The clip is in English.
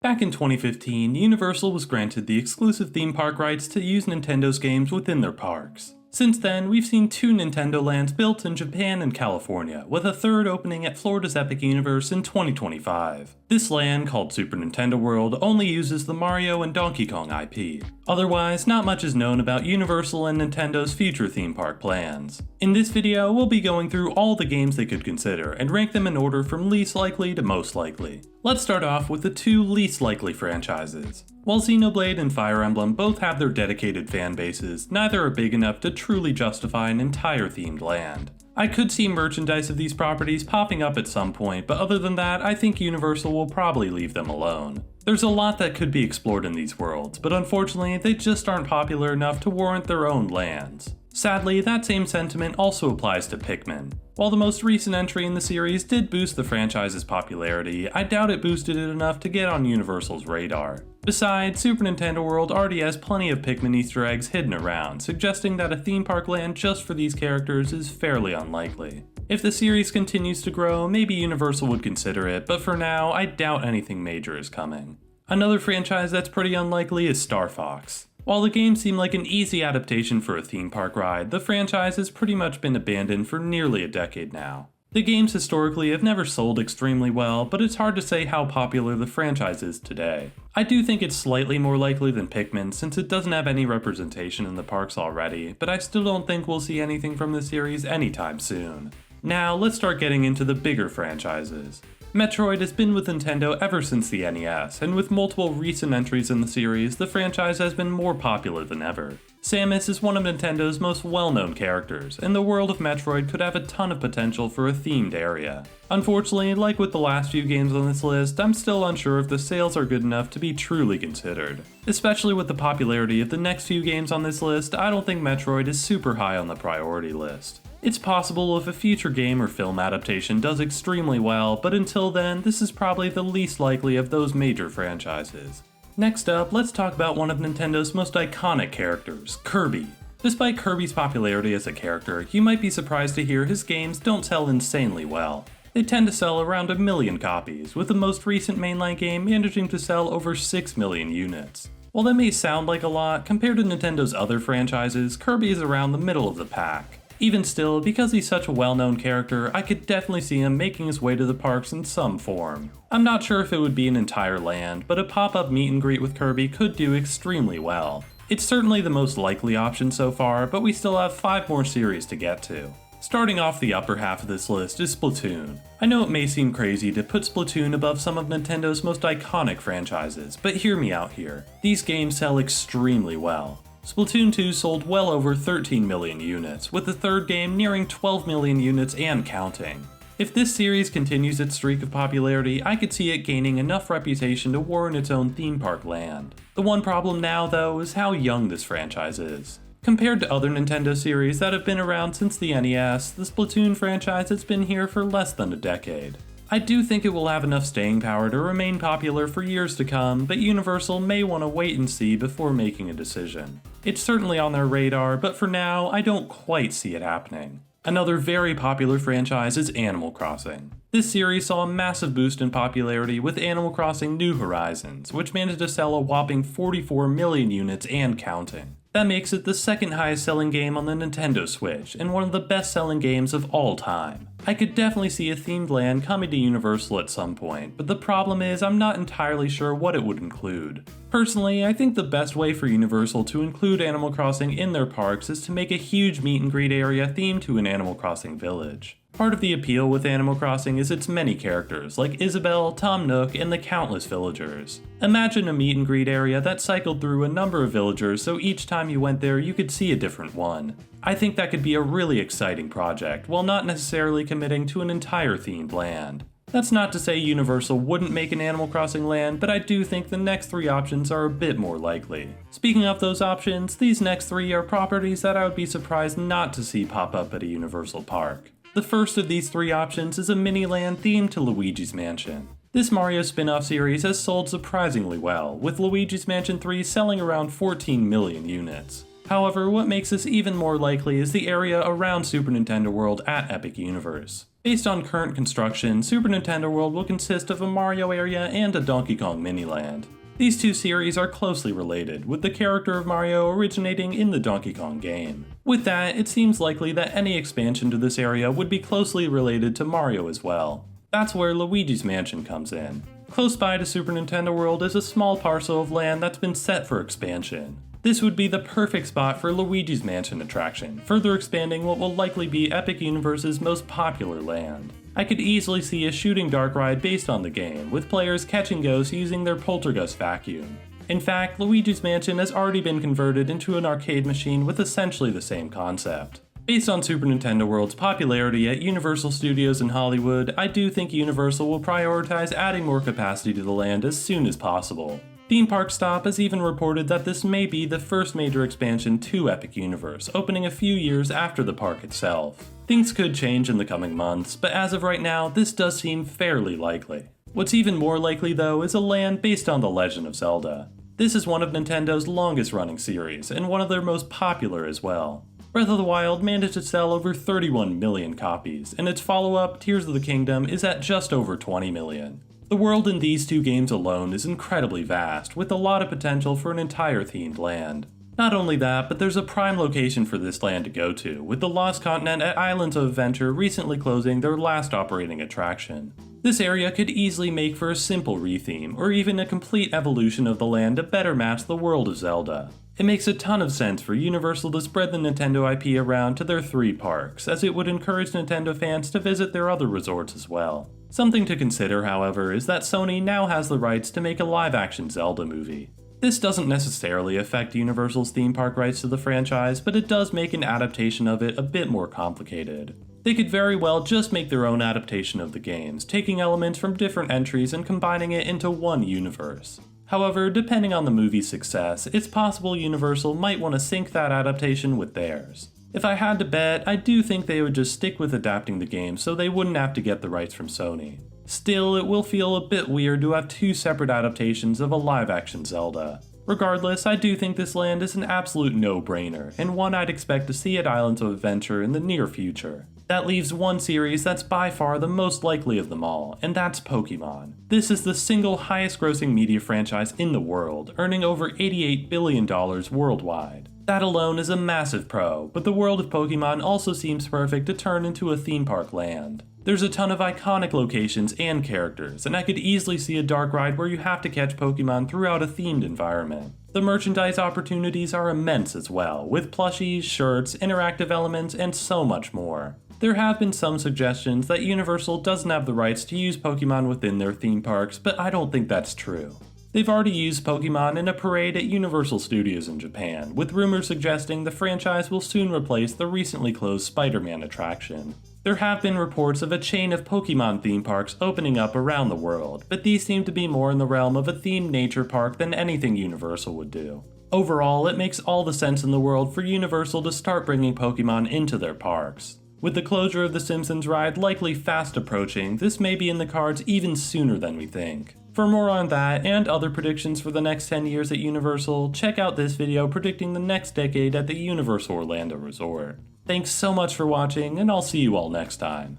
Back in 2015, Universal was granted the exclusive theme park rights to use Nintendo's games within their parks. Since then, we've seen 2 Nintendo lands built in Japan and California, with a third opening at Florida's Epic Universe in 2025. This land, called Super Nintendo World, only uses the Mario and Donkey Kong IP. Otherwise, not much is known about Universal and Nintendo's future theme park plans. In this video, we'll be going through all the games they could consider and rank them in order from least likely to most likely. Let's start off with the 2 least likely franchises. While Xenoblade and Fire Emblem both have their dedicated fan bases, neither are big enough to truly justify an entire themed land. I could see merchandise of these properties popping up at some point, but other than that, I think Universal will probably leave them alone. There's a lot that could be explored in these worlds, but unfortunately they just aren't popular enough to warrant their own lands. Sadly, that same sentiment also applies to Pikmin. While the most recent entry in the series did boost the franchise's popularity, I doubt it boosted it enough to get on Universal's radar. Besides, Super Nintendo World already has plenty of Pikmin Easter eggs hidden around, suggesting that a theme park land just for these characters is fairly unlikely. If the series continues to grow, maybe Universal would consider it, but for now, I doubt anything major is coming. Another franchise that's pretty unlikely is Star Fox. While the game seemed like an easy adaptation for a theme park ride, the franchise has pretty much been abandoned for nearly a decade now. The games historically have never sold extremely well, but it's hard to say how popular the franchise is today. I do think it's slightly more likely than Pikmin since it doesn't have any representation in the parks already, but I still don't think we'll see anything from the series anytime soon. Now, let's start getting into the bigger franchises. Metroid has been with Nintendo ever since the NES, and with multiple recent entries in the series, the franchise has been more popular than ever. Samus is one of Nintendo's most well-known characters, and the world of Metroid could have a ton of potential for a themed area. Unfortunately, like with the last few games on this list, I'm still unsure if the sales are good enough to be truly considered. Especially with the popularity of the next few games on this list, I don't think Metroid is super high on the priority list. It's possible if a future game or film adaptation does extremely well, but until then, this is probably the least likely of those major franchises. Next up, let's talk about one of Nintendo's most iconic characters, Kirby. Despite Kirby's popularity as a character, you might be surprised to hear his games don't sell insanely well. They tend to sell around 1 million copies, with the most recent mainline game managing to sell over 6 million units. While that may sound like a lot, compared to Nintendo's other franchises, Kirby is around the middle of the pack. Even still, because he's such a well-known character, I could definitely see him making his way to the parks in some form. I'm not sure if it would be an entire land, but a pop-up meet and greet with Kirby could do extremely well. It's certainly the most likely option so far, but we still have 5 more series to get to. Starting off the upper half of this list is Splatoon. I know it may seem crazy to put Splatoon above some of Nintendo's most iconic franchises, but hear me out here. These games sell extremely well. Splatoon 2 sold well over 13 million units, with the third game nearing 12 million units and counting. If this series continues its streak of popularity, I could see it gaining enough reputation to warrant its own theme park land. The one problem now, though, is how young this franchise is. Compared to other Nintendo series that have been around since the NES, the Splatoon franchise has been here for less than a decade. I do think it will have enough staying power to remain popular for years to come, but Universal may want to wait and see before making a decision. It's certainly on their radar, but for now, I don't quite see it happening. Another very popular franchise is Animal Crossing. This series saw a massive boost in popularity with Animal Crossing New Horizons, which managed to sell a whopping 44 million units and counting. That makes it the second highest selling game on the Nintendo Switch, and one of the best selling games of all time. I could definitely see a themed land coming to Universal at some point, but the problem is I'm not entirely sure what it would include. Personally, I think the best way for Universal to include Animal Crossing in their parks is to make a huge meet and greet area themed to an Animal Crossing village. Part of the appeal with Animal Crossing is its many characters, like Isabelle, Tom Nook, and the countless villagers. Imagine a meet and greet area that cycled through a number of villagers so each time you went there you could see a different one. I think that could be a really exciting project, while not necessarily committing to an entire themed land. That's not to say Universal wouldn't make an Animal Crossing land, but I do think the next 3 options are a bit more likely. Speaking of those options, these next 3 are properties that I would be surprised not to see pop up at a Universal park. The first of these 3 options is a mini-land themed to Luigi's Mansion. This Mario spin-off series has sold surprisingly well, with Luigi's Mansion 3 selling around 14 million units. However, what makes this even more likely is the area around Super Nintendo World at Epic Universe. Based on current construction, Super Nintendo World will consist of a Mario area and a Donkey Kong mini-land. These two series are closely related, with the character of Mario originating in the Donkey Kong game. With that, it seems likely that any expansion to this area would be closely related to Mario as well. That's where Luigi's Mansion comes in. Close by to Super Nintendo World is a small parcel of land that's been set for expansion. This would be the perfect spot for Luigi's Mansion attraction, further expanding what will likely be Epic Universe's most popular land. I could easily see a shooting dark ride based on the game, with players catching ghosts using their poltergust vacuum. In fact, Luigi's Mansion has already been converted into an arcade machine with essentially the same concept. Based on Super Nintendo World's popularity at Universal Studios in Hollywood, I do think Universal will prioritize adding more capacity to the land as soon as possible. Theme Park Stop has even reported that this may be the first major expansion to Epic Universe, opening a few years after the park itself. Things could change in the coming months, but as of right now, this does seem fairly likely. What's even more likely though is a land based on The Legend of Zelda. This is one of Nintendo's longest running series, and one of their most popular as well. Breath of the Wild managed to sell over 31 million copies, and its follow-up, Tears of the Kingdom, is at just over 20 million. The world in these two games alone is incredibly vast, with a lot of potential for an entire themed land. Not only that, but there's a prime location for this land to go to, with the Lost Continent at Islands of Adventure recently closing their last operating attraction. This area could easily make for a simple retheme, or even a complete evolution of the land to better match the world of Zelda. It makes a ton of sense for Universal to spread the Nintendo IP around to their 3 parks, as it would encourage Nintendo fans to visit their other resorts as well. Something to consider, however, is that Sony now has the rights to make a live-action Zelda movie. This doesn't necessarily affect Universal's theme park rights to the franchise, but it does make an adaptation of it a bit more complicated. They could very well just make their own adaptation of the games, taking elements from different entries and combining it into one universe. However, depending on the movie's success, it's possible Universal might want to sync that adaptation with theirs. If I had to bet, I do think they would just stick with adapting the game so they wouldn't have to get the rights from Sony. Still, it will feel a bit weird to have 2 separate adaptations of a live-action Zelda. Regardless, I do think this land is an absolute no-brainer, and one I'd expect to see at Islands of Adventure in the near future. That leaves one series that's by far the most likely of them all, and that's Pokemon. This is the single highest grossing media franchise in the world, earning over $88 billion worldwide. That alone is a massive pro, but the world of Pokemon also seems perfect to turn into a theme park land. There's a ton of iconic locations and characters, and I could easily see a dark ride where you have to catch Pokemon throughout a themed environment. The merchandise opportunities are immense as well, with plushies, shirts, interactive elements, and so much more. There have been some suggestions that Universal doesn't have the rights to use Pokemon within their theme parks, but I don't think that's true. They've already used Pokemon in a parade at Universal Studios in Japan, with rumors suggesting the franchise will soon replace the recently closed Spider-Man attraction. There have been reports of a chain of Pokemon theme parks opening up around the world, but these seem to be more in the realm of a themed nature park than anything Universal would do. Overall, it makes all the sense in the world for Universal to start bringing Pokemon into their parks. With the closure of the Simpsons ride likely fast approaching, this may be in the cards even sooner than we think. For more on that and other predictions for the next 10 years at Universal, check out this video predicting the next decade at the Universal Orlando Resort. Thanks so much for watching, and I'll see you all next time.